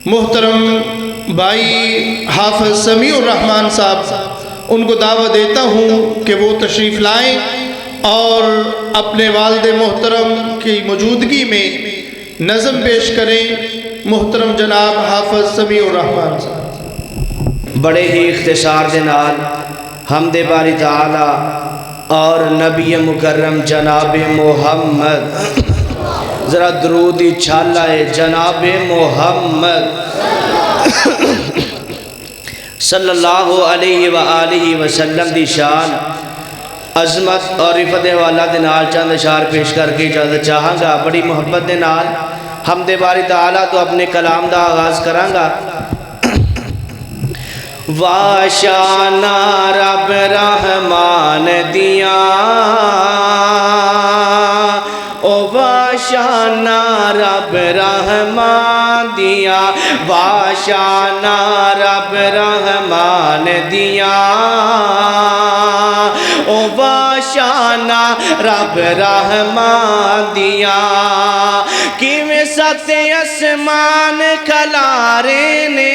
محترم بھائی حافظ سمیع الرحمن صاحب، ان کو دعوت دیتا ہوں کہ وہ تشریف لائیں اور اپنے والد محترم کی موجودگی میں نظم پیش کریں۔ محترم جناب حافظ سمیع الرحمن صاحب۔ بڑے ہی اختصار دے نال حمد باری تعالی اور نبی مکرم جناب محمد، ذرا درودی چھالا ہے جناب محمد صلی اللہ علیہ وآلہ وسلم دی شان عظمت اور رفت والا دے نال چند اشعار پیش کر کے اجازت چاہاں گا۔ بڑی محبت دے نال حمد باری تعالی تو اپنے کلام دا آغاز کراں گا۔ واشانا رب رحمان دیا، او واشانا رب رحمان دیا، واشانا رب رحمان دیا، او واشانا رب رحمان دیا، کیویں سات اسمان کھلارے نے،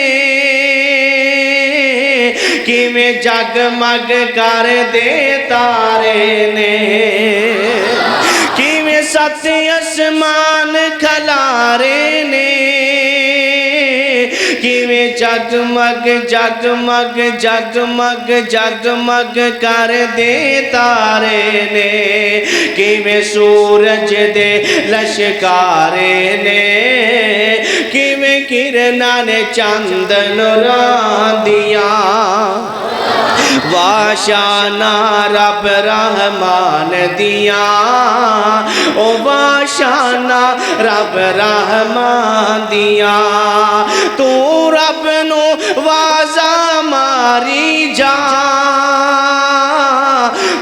کیویں جگمگ کر دے تارے نے، کیویں سات اسمان کھلارے نے، کیویں جگمگ جگمگ جگمگ جگمگ کر دے تارے نے، کیویں سورج دے لشکارے نے، کیویں کرناں نے چند نوراں دیا، واشانا رب رحمان دیا، او واشانا رب رحمان دیا، تو رب نو وازا ماری جا،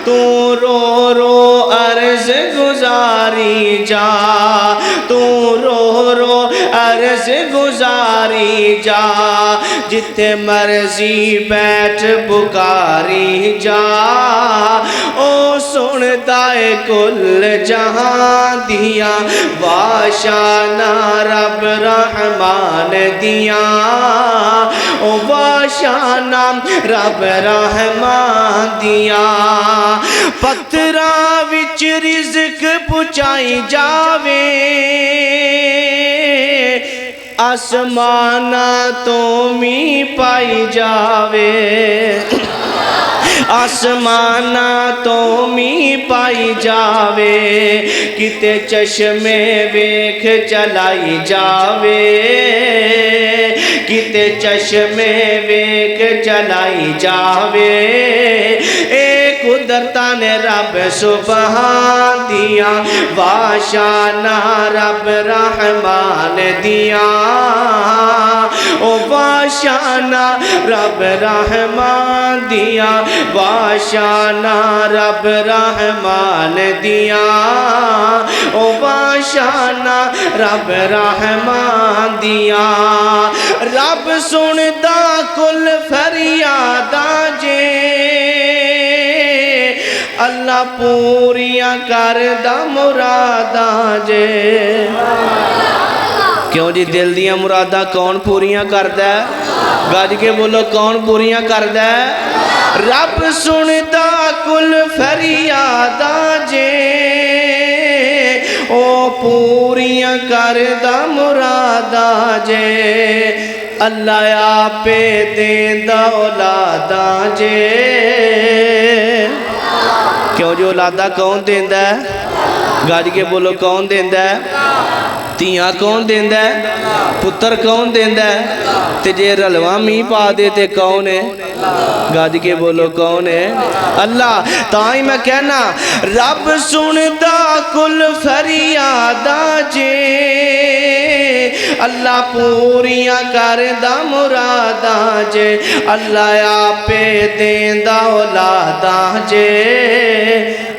تو رو رو عرض گزاری جا، تو رو رو عرض گزاری جا، جتے مرضی بیٹھ بکاری جا، او سنتا ہے کل جہاں دیا، واشانا رب رحمان دیا، او واشانا رب رحمان دیا، پتھراں وچ رزق پہنچائی جاوے، آسمانہ تو می پائی جاوے، آسمانہ تو می پائی جاوے، کتے چشمے ویکھ چلائی جاوے، کتے چشمے ویکھ چلائی جاوے، اے قدرتاں نے رب سبحان دیا، واشانا رب رحمان دیا، او واشانا رب رحمان دیا، واشانا رب رحمان دیا، او واشانا رب رحمان دیا، رب سندا کل فریاداں جے، اللہ پوریاں کردہ مراداں جے۔ کیوں جی دل دیاں مراداں کون پوریاں کردہ ہے؟ گاج کے بولو کون پوریاں کردہ ہے؟ رب سندا کل فریاداں جے، او پوریاں کردہ مراداں جے، اللہ آپے دیندہ اولاداں جے۔ کیوں جو اولادہ کون دیندہ ہے؟ گاج کے بولو کون دیندہ ہے؟ تیاں کون دیندہ ہے؟ پتر کون دیندہ ہے؟ تجھے رلوہ می پا دیتے کون ہے؟ گاج کے بولو کون ہے؟ اللہ۔ تائیں میں کہنا رب سندا کل فریاداں جے، اللہ پوریاں کردہ مراداں جے، اللہ آپے دیندہ اولاداں جے،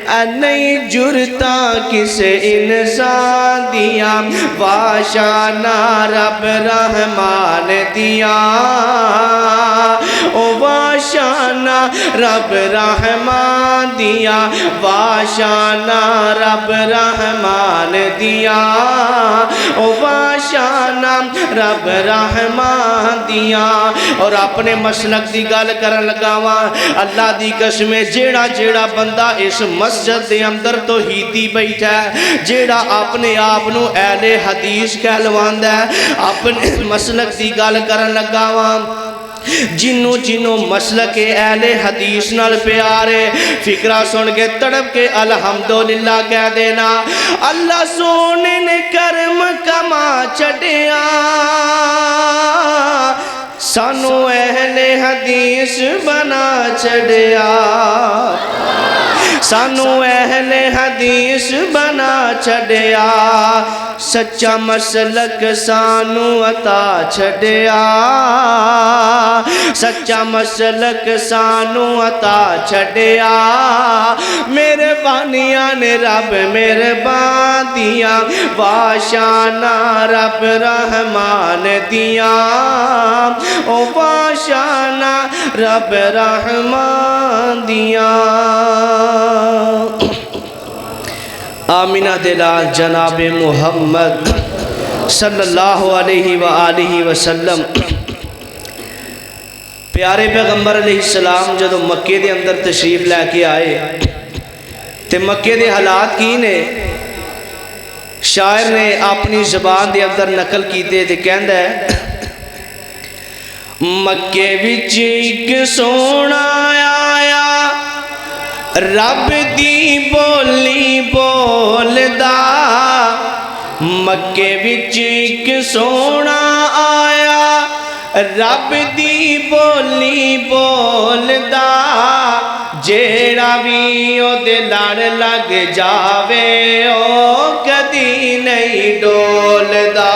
نہیں جرتا کس انسان دیا واشانہ رب رحمان دیا او واشانہ رب رحمان دیا واشانہ رب رحمان دیا او واشانہ رب رحمان دیا اور اپنے مسلک دی گل کرن لگاواں اللہ دی قسم جیڑا جیڑا بندہ اس مسجد دے اندر توحیدی بیٹھا ہے جیڑا اپنے آپ نو اہل حدیث کہلواندا ہے اپنے مسلک دی گل کرن لگاواں جنوں جنوں مسلک اہل حدیث نال پیارے فکرہ سن کے تڑپ کے الحمدللہ کہہ دینا اللہ سونے نے کرم کما چھڈیا سانو اہل حدیث بنا چھڈیا سانو اہل حدیث بنا چھڈیا سچا مسلک سانو عطا چھڈیا سچا مسلک سانو عطا چھڈیا مہربانیاں نے رب مہربان دیا واشانہ رب رحمان دیا او واشانہ رب رحمان دیا آمینہ دلال جناب محمد صلی اللہ علیہ وآلہ وسلم پیارے پیغمبر علیہ السلام جدو مکے دے اندر تشریف لے کے آئے تے مکے دے حالات کی نے شاعر نے اپنی زبان دے اندر نقل کیتے تے کہندا ہے مکے وچ ایک سونا آیا رب دی بولی بولدا مکے وچ ایک سونا آیا رب دی بولی بولدا جیڑا بھی او دے لڑ لگ جاوے او کدی نہیں ڈولدا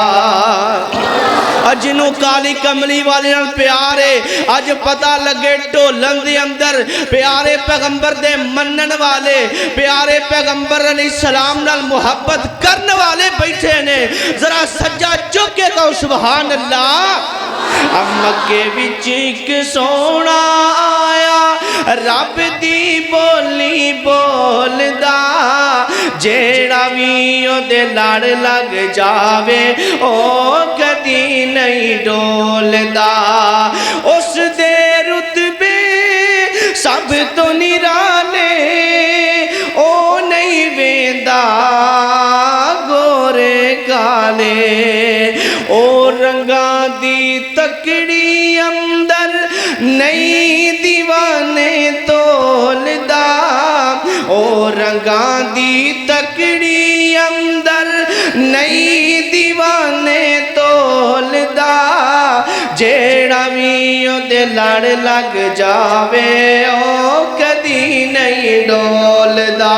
جنوں کالی کملی والے نال پیارے اج پتہ لگے ڈولن دے اندر پیارے پیغمبر دے منن والے پیارے پیغمبر علیہ السلام نال محبت کرن والے بیٹھے نے ذرا سجا چک کے کہو سبحان اللہ مکے وچ ایک سونا آیا رب دی بولی بولدا جیڑا بھی او دے لڑ لگ جاوے او کدی نہیں ڈولدا اس دے رتبے سب تو نرالے او نہیں ویندا گورے کالے او رنگاں دی تکڑی اندر نہیں دیوانے تولدا او رنگاں دی تکڑی اندر نہیں دیوانے تولدا جیڑا بھی او دے لڑ لگ جاوے او کدی نہیں ڈولدا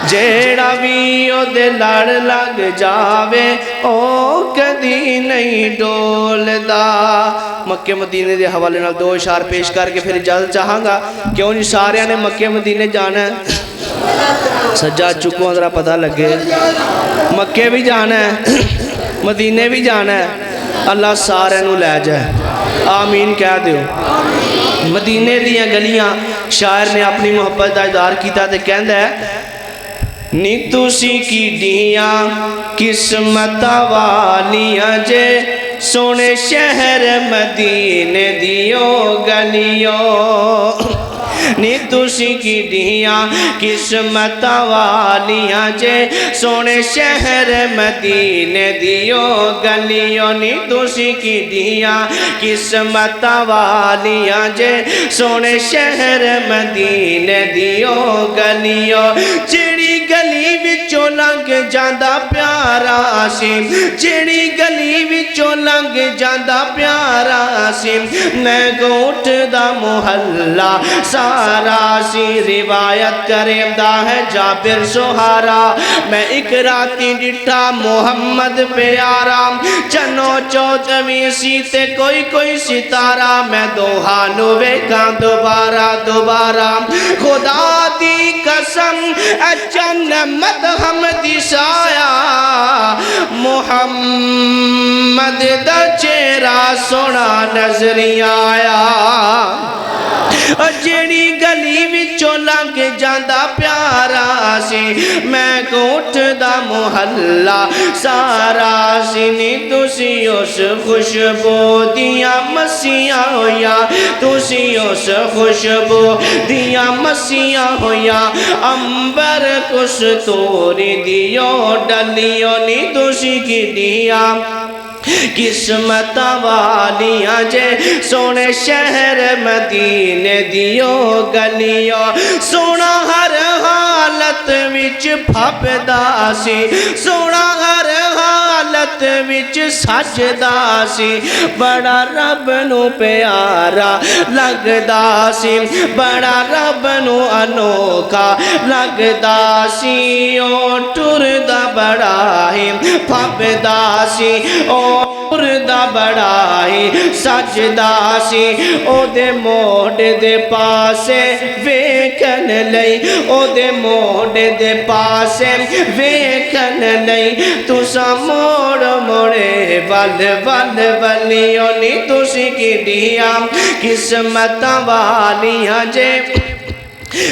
جیڑا بھی او دے لڑ لگ جاوے او کدی نہیں ڈولدا مکے مدینے دے حوالے نال دو اشار پیش کر کے پھر اجازت چاہاں گا کیوں نہیں سارے نے مکے مدینے جانا ہے سجاد چکو ذرا پتہ لگے مکے بھی جانا ہے مدینے بھی جانا ہے اللہ سارے نو لے جائے آمین کہہ دیو مدینے دیاں گلیاں شاعر نے اپنی محبت دا اظہار کیتا تے کہندا ہے نی تسی کی ڈیاں قسمت والیاں جے سونے شہر مدینے دیو گلیوں نی تسی کی ڈیاں قسمت والیاں جے سونے شہر مدینے دیو گلیوں نی تسی کی ڈیاں قسمت والیاں جے سونے شہر مدینے دیو گلیوں جیڑی گلی وچوں لنگ جاندا پیارا سی جیڑی گلی وچوں لنگ جاندا پیارا سی میں گوٹھ دا محلہ سارا سی روایت کریں دا ہے جابر سہارا میں ایک راتی ڈٹھا محمد پیارا چنو چوچویں سی تے کوئی ستارہ میں دوہانو ویکاں دوبارہ خدا دی قسم قسم جنت ہم دسایا محمد دا چہرہ سونا نظر آیا جیڑی گلی وچوں لنگ جاندا پیارا سی میں کوٹ دا محلہ سارا سی نی تسی اس خوشبو دیاں مسیاں ہویا تسی اس خوشبو دیاں مسیاں ہویا امبر کستوری دیو ڈلیو نی تسی کی دیا قسمت والیاں جے سونے شہر مدینے دیو گلیو سونا ہر حالت وچ پھپدا سی سونا ہر حالت وچ سجدا سی بڑا رب نو پیارا لگدا سی بڑا رب نو انوکھا لگدا سی او ٹردا بڑا ہی پھپدا سی او دا بڑا ہی سجدا سی او دے موڑے دے پاسے ویکھن لئی او دے موڑے دے پاسے ویکھن لئی تسا موڑ موڑے ول ول ولیوں نی تسی کی دیا قسمت والیاں جے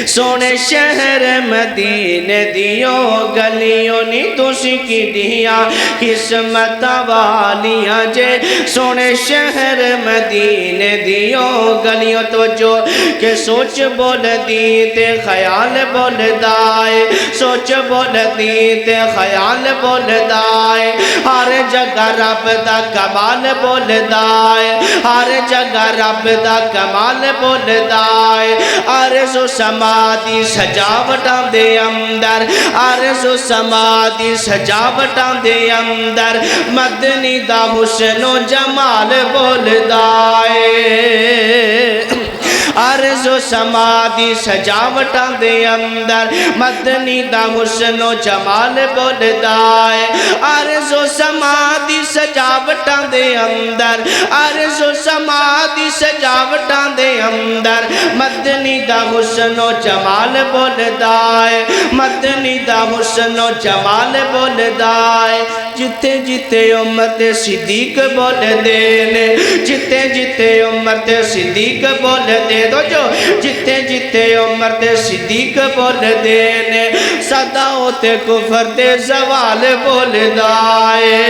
سونے شہر مدینے دیو گلیوں نی تسی کی دیا قسمت والیاں جے سونے شہر مدینے دیو گلیوں توجہ کہ سوچ بول دی تے خیال بول دائے سوچ بول دی تے خیال بول دائے ہر جگہ رب دا کمال بول دائے ہر جگہ رب دا کمال بول دائے عرض و سمادی سجاوٹاں دے اندر عرض و سمادی سجاوٹاں دے اندر مدنی دا حسن و جمال بول دائے عرض و سمادی سجاوٹاں دے اندر مدنی دا حسن و جمال بول دائے عرض و سمادی سجاوٹاں دے اندر عرض و سمادی سجاوٹاں دے اندر مدنی دا حسن و جمال بول دائے مدنی دا حسن و جمال بول دائے جتے جتے امت صدیق بول دینے جتے جتے امت صدیق بول دے دو جو جتے جتے امت صدیق بول دینے صداؤ تے کفر تے زوال بول دائے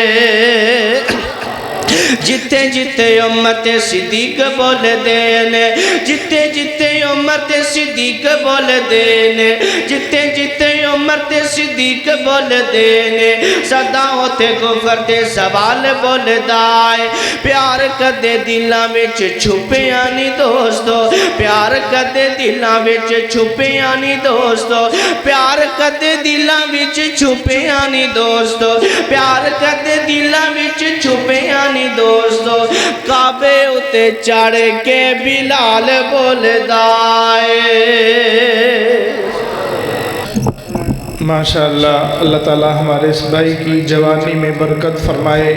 جتے جتے امت صدیق بول دینے جتے جتے امت صدیق بول دینے جتے جتے امت صدیق بول دینے صداؤ تے کفر تے سوال بول دائے پیار کدے دلاں وچ چھپے آنی دوستو پیار کدے دلاں وچ چھپے آنی دوستو پیار کدے دلاں وچ چھپے آنی دوستو پیار کدے دلاں وچ چھپے آنی دوستو کعبے اتے چڑھ کے بلال بول دائے ماشاءاللہ اللہ تعالی ہمارے اس بھائی کی جوانی میں برکت فرمائے